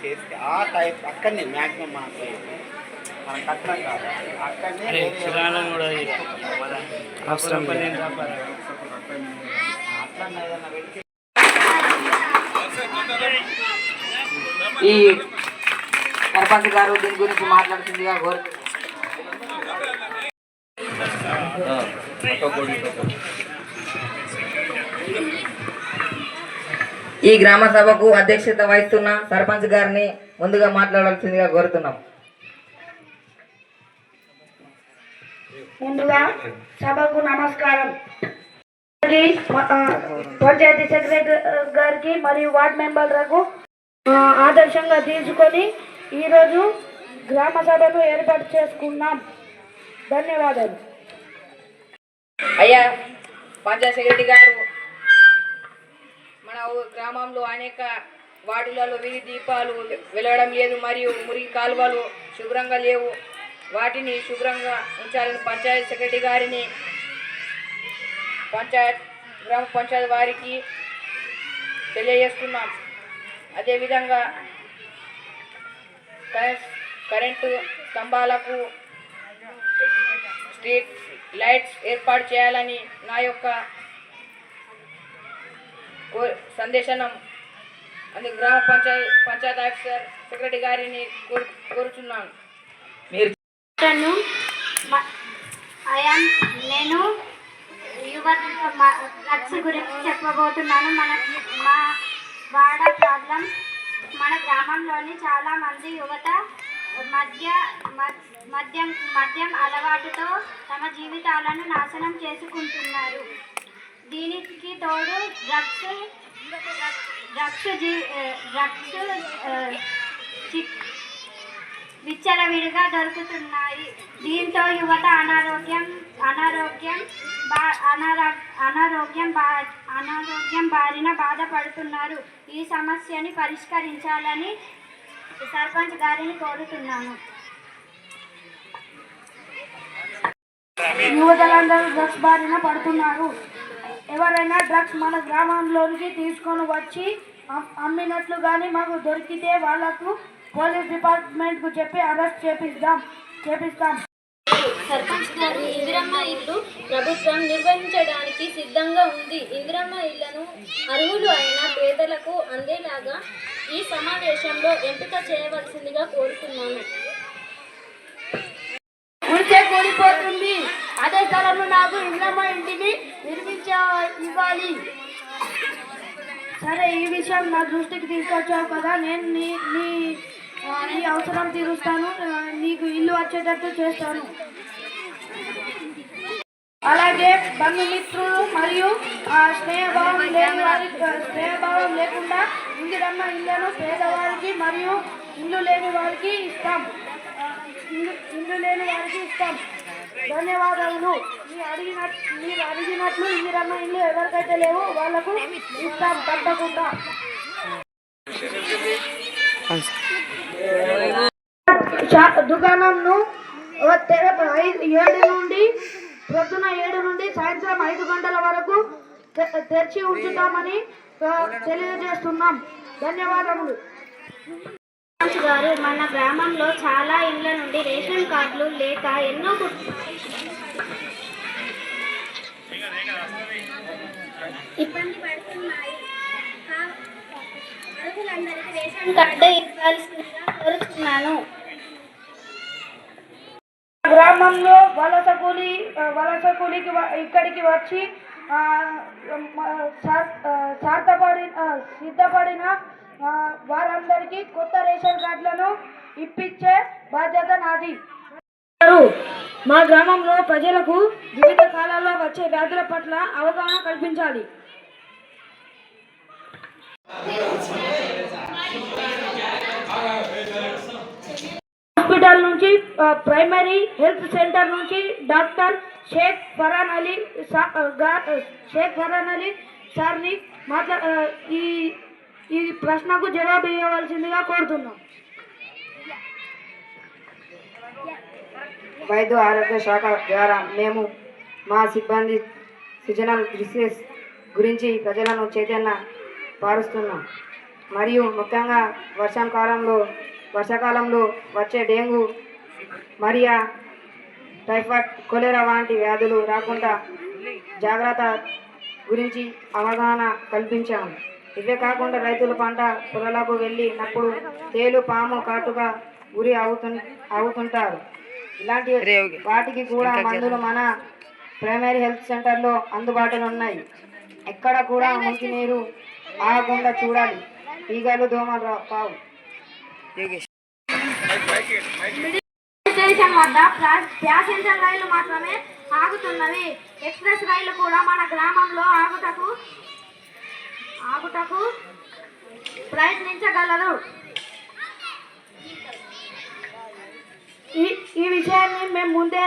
చేస్తే ఆ టైప్ అక్కడనే మ్యాక్సిమం మనకి మనం కట్టడం కాదు అక్కడనే ఈ సర్పంచ్ గారు దీని గురించి మాట్లాడుతుందిగా కోరుతున్నాను. ఈ గ్రామ సభకు అధ్యక్షత వహిస్తున్న సర్పంచ్ గారిని ముందుగా మాట్లాడాల్సిందిగా కోరుతున్నాం. ముందుగా సభకు నమస్కారం. పంచాయతీ సెక్రటరీ గారికి మరియు వార్డ్ మెంబర్లకు ఆదర్శంగా తీసుకొని ఈరోజు గ్రామ సభను ఏర్పాటు చేసుకున్నాం. ధన్యవాదాలు. అయ్యా పంచాయతీ సెక్రటరీ గారు, మన గ్రామంలో అనేక వార్డులలో వీధి దీపాలు వెలగడం లేదు మరియు మురికి కాలువలు శుభ్రంగా లేవు. వాటిని శుభ్రంగా ఉంచాలని పంచాయతీ సెక్రటరీ గారిని గ్రామ పంచాయతీ వారికి తెలియజేస్తున్నాం. అదేవిధంగా కరెంటు స్తంభాలకు స్ట్రీట్ లైట్స్ ఏర్పాటు చేయాలని నా యొక్క సందేశనం అందుకు గ్రామ పంచాయతీ ఆఫీసర్ సెక్రటరీ గారిని కోరుచున్నాను. నేను యువత డ్రగ్స్ గురించి చెప్పబోతున్నాను. మా వాడ ప్రాబ్లం, మన గ్రామంలోని చాలామంది యువత మద్యం అలవాటుతో తమ జీవితాలను నాశనం చేసుకుంటున్నారు. దీనికి తోడు విచ్చలవిడిగా దొరుకుతున్నాయి. దీంతో యువత అనారోగ్యం బారిన బాధపడుతున్నారు. ఈ సమస్యని పరిష్కరించాలని సర్పంచ్ గారిని కోరుతున్నాను. యువతలందరూ డ్రగ్స్ బారిన పడుతున్నారు. ఎవరైనా డ్రగ్స్ మన గ్రామంలోనికి తీసుకొని వచ్చి అమ్మినట్లు కానీ మాకు దొరికితే వాళ్లకు పోలీస్ డిపార్ట్మెంట్కు చెప్పి అరెస్ట్ చేపిస్తాం. సర్పంచ్ గారు, ఇందిరమ్మ ఇల్లు ప్రభుత్వం నిర్వహించడానికి సిద్ధంగా ఉంది. ఇందిరమ్మ ఇళ్లను అర్హులు అయిన పేదలకు అందేలాగా ఈ సమావేశంలో ఎంపిక చేయవలసిందిగా కోరుతున్నాను. ఉంటే కూలిపోతుంది. అదే స్థలంలో నాకు ఇందిరమ్మ ఇంటిని ఇవ్వాలి. సరే, ఈ విషయం నా దృష్టికి తీసుకొచ్చావు కదా, నేను నీ అవసరం తీరుస్తాను. నీకు ఇల్లు వచ్చేటట్టు చేస్తాను. అలాగే బంధుమిత్రులు మరియు స్నేహభావం లేకుండా ఇందిరమ్మ ఇళ్లను పేదవారికి మరియు ఇల్లు లేని వారికి ఇస్తాం. ధన్యవాదాలు. మీరు అడిగినట్లు ఇందిరమ్మ ఇల్లు ఎవరికైతే లేవో వాళ్లకు ఇస్తాం తప్పకుండా. దుకాణంను ప్రొద్దున 7 నుండి సాయంత్రం 5 గంటల వరకు తెరిచి ఉంచుతామని తెలియజేస్తున్నాం. ధన్యవాదములు. గారు, మన గ్రామంలో చాలా ఇళ్ల నుండి రేషన్ కార్డులు లేక ఎన్నో ఇబ్బంది పడుతున్నాయి. అర్హులందరికీ రేషన్ కార్డు ఇవ్వాల్సిందిగా కోరుతున్నాను. గ్రామంలో వలస కూలికి ఇక్కడికి వచ్చి సిద్ధపడిన వారందరికీ కొత్త రేషన్ కార్డులను ఇప్పించే బాధ్యత నాది. మా గ్రామంలో ప్రజలకు వివిధ కాలాల్లో వచ్చే వ్యాధుల పట్ల అవగాహన కల్పించాలి. హాస్పిటల్ నుంచి, ప్రైమరీ హెల్త్ సెంటర్ నుంచి డాక్టర్ షేక్ ఫరాన్ అలీ సార్ని ఈ ప్రశ్నకు జవాబు ఇవ్వవలసిందిగా కోరుతున్నాం. వైద్య ఆరోగ్య శాఖ ద్వారా మేము మా సీజనల్ డిసీజెస్ గురించి ప్రజలను చైతన్య పారుస్తున్నాం. మరియు ముఖ్యంగా వర్షాకాలంలో వచ్చే డెంగ్యూ, మలేరియా, టైఫాయిడ్, కొలెరా వంటి వ్యాధులు రాకుండా జాగ్రత్త గురించి అవగాహన కల్పించాము. ఇవే కాకుండా రైతులు పంట పొలాలకు వెళ్ళినప్పుడు తేలు, పాము కాటుగా గురి అవుతుంటారు. ఇలాంటి వాటికి కూడా మందులు మన ప్రైమరీ హెల్త్ సెంటర్లో అందుబాటులో ఉన్నాయి. ఎక్కడ కూడా మంచినీరు ఆగకుండా చూడాలి. ఈగలు, దోమలు కావు. స్టేషన్ వద్ద ప్యాసింజర్ రైలు మాత్రమే ఆగుతున్నవి. ఎక్స్ప్రెస్ రైలు కూడా మన గ్రామంలో ఆగుటకు ప్రయత్నించగలరు. ఈ విషయాన్ని మేము ముందే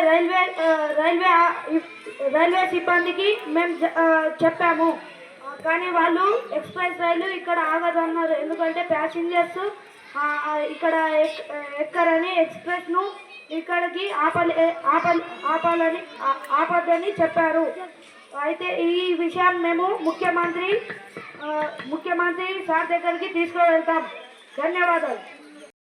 రైల్వే సిబ్బందికి మేము చెప్పాము. కానీ వాళ్ళు ఎక్స్ప్రెస్ రైలు ఇక్కడ ఆగదన్నారు. ఎందుకంటే ప్యాసింజర్స్ ఇక్కడ ఎక్కరని ఎక్స్ప్రెస్ను ఇక్కడికి ఆపదని చెప్పారు. అయితే ఈ విషయం మేము ముఖ్యమంత్రి సార్ దగ్గరికి తీసుకువెళ్తాం. ధన్యవాదాలు.